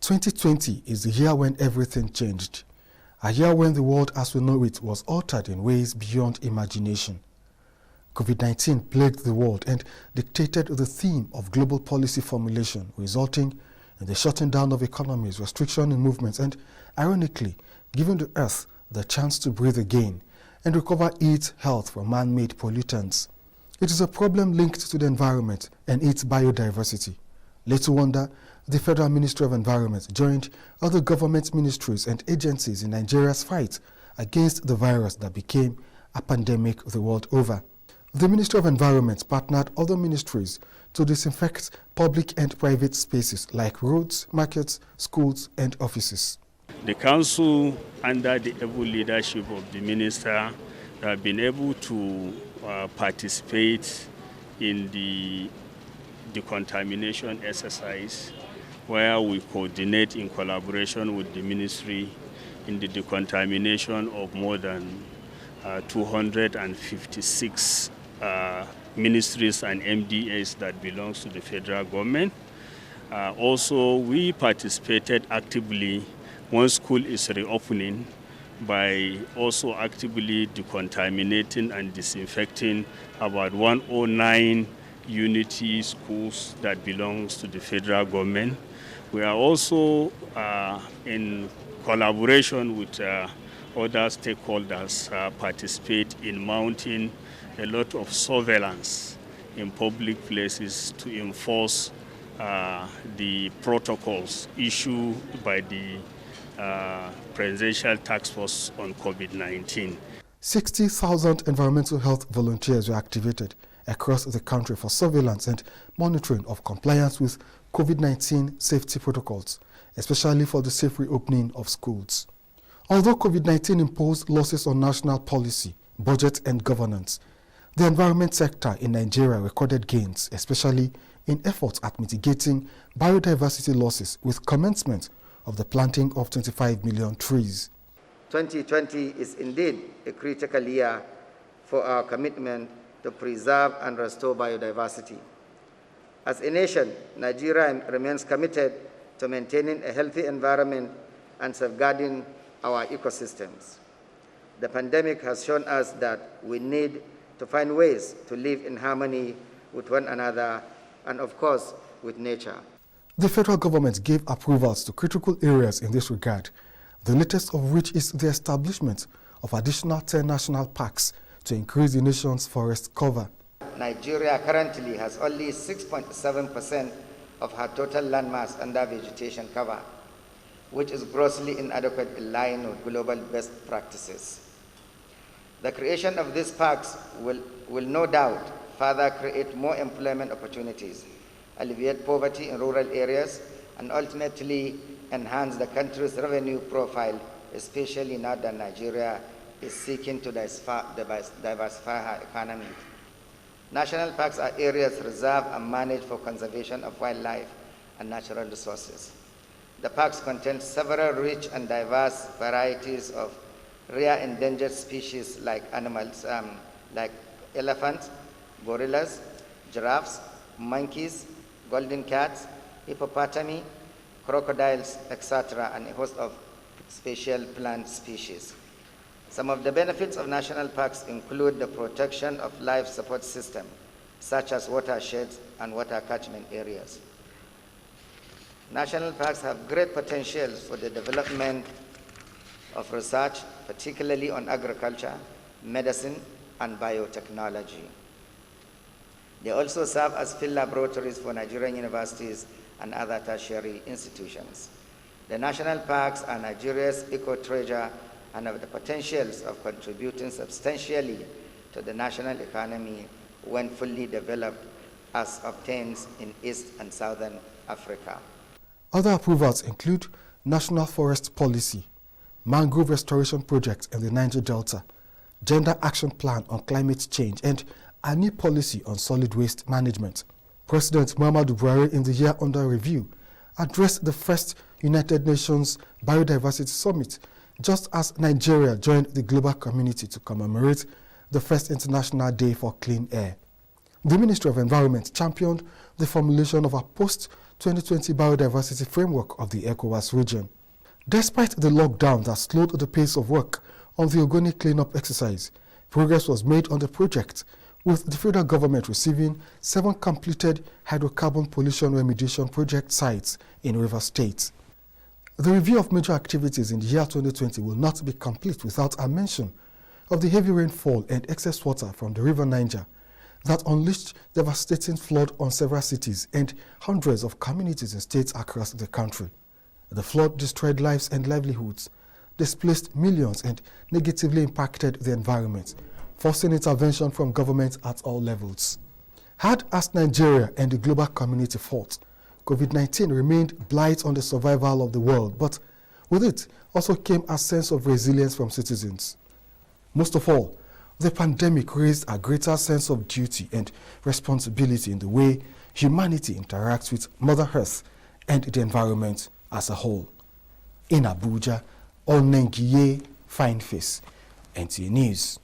2020 is the year when everything changed, a year when the world as we know it was altered in ways beyond imagination. COVID-19 plagued the world and dictated the theme of global policy formulation, resulting in the shutting down of economies, restriction in movements, and, ironically, giving the earth the chance to breathe again and recover its health from man-made pollutants. It is a problem linked to the environment and its biodiversity. Little wonder, the Federal Ministry of Environment joined other government ministries and agencies in Nigeria's fight against the virus that became a pandemic the world over. The Ministry of Environment partnered other ministries to disinfect public and private spaces like roads, markets, schools, and offices. The Council, under the able leadership of the Minister, have been able to participate in the decontamination exercise, where we coordinate in collaboration with the Ministry in the decontamination of more than 256 ministries and MDAs that belongs to the federal government. Also, we participated actively when school is reopening by also actively decontaminating and disinfecting about 109 unity schools that belongs to the federal government. We are also in collaboration with other stakeholders participate in mounting a lot of surveillance in public places to enforce the protocols issued by the Presidential Task Force on COVID-19. 60,000 environmental health volunteers were activated across the country for surveillance and monitoring of compliance with COVID-19 safety protocols, especially for the safe reopening of schools. Although COVID-19 imposed losses on national policy, budget, and governance, the environment sector in Nigeria recorded gains, especially in efforts at mitigating biodiversity losses with commencement of the planting of 25 million trees. 2020 is indeed a critical year for our commitment to preserve and restore biodiversity. As a nation, Nigeria remains committed to maintaining a healthy environment and safeguarding our ecosystems. The pandemic has shown us that we need to find ways to live in harmony with one another and, of course, with nature. The federal government gave approvals to critical areas in this regard, the latest of which is the establishment of additional 10 national parks to increase the nation's forest cover. Nigeria currently has only 6.7% of her total landmass under vegetation cover, which is grossly inadequate in line with global best practices. The creation of these parks will no doubt further create more employment opportunities, alleviate poverty in rural areas, and ultimately enhance the country's revenue profile, especially now that Nigeria is seeking to diversify her economy. National parks are areas reserved and managed for conservation of wildlife and natural resources. The parks contain several rich and diverse varieties of rare endangered species like animals, like elephants, gorillas, giraffes, monkeys, golden cats, hippopotami, crocodiles, etc., and a host of special plant species. Some of the benefits of national parks include the protection of life support systems, such as watersheds and water catchment areas. National parks have great potential for the development of research, particularly on agriculture, medicine, and biotechnology. They also serve as field laboratories for Nigerian universities and other tertiary institutions. The national parks are Nigeria's eco-treasure and have the potentials of contributing substantially to the national economy when fully developed, as obtains in East and Southern Africa. Other approvals include National Forest Policy, Mangrove Restoration Project in the Niger Delta, Gender Action Plan on Climate Change, and a new policy on solid waste management. President Muhammadu Buhari, in the year under review, addressed the first United Nations Biodiversity Summit, just as Nigeria joined the global community to commemorate the first International Day for Clean Air. The Ministry of Environment championed the formulation of a post-2020 biodiversity framework of the ECOWAS region. Despite the lockdown that slowed the pace of work on the Ogoni cleanup exercise, progress was made on the project, with the federal government receiving 7 completed hydrocarbon pollution remediation project sites in Rivers State. The review of major activities in the year 2020 will not be complete without a mention of the heavy rainfall and excess water from the River Niger that unleashed devastating flood on several cities and hundreds of communities in states across the country. The flood destroyed lives and livelihoods, displaced millions, and negatively impacted the environment, forcing intervention from governments at all levels. Hard as Nigeria and the global community fought, COVID-19 remained blight on the survival of the world, but with it also came a sense of resilience from citizens. Most of all, the pandemic raised a greater sense of duty and responsibility in the way humanity interacts with Mother Earth and the environment as a whole. In Abuja, Olnengiye Fine Face, NTA News.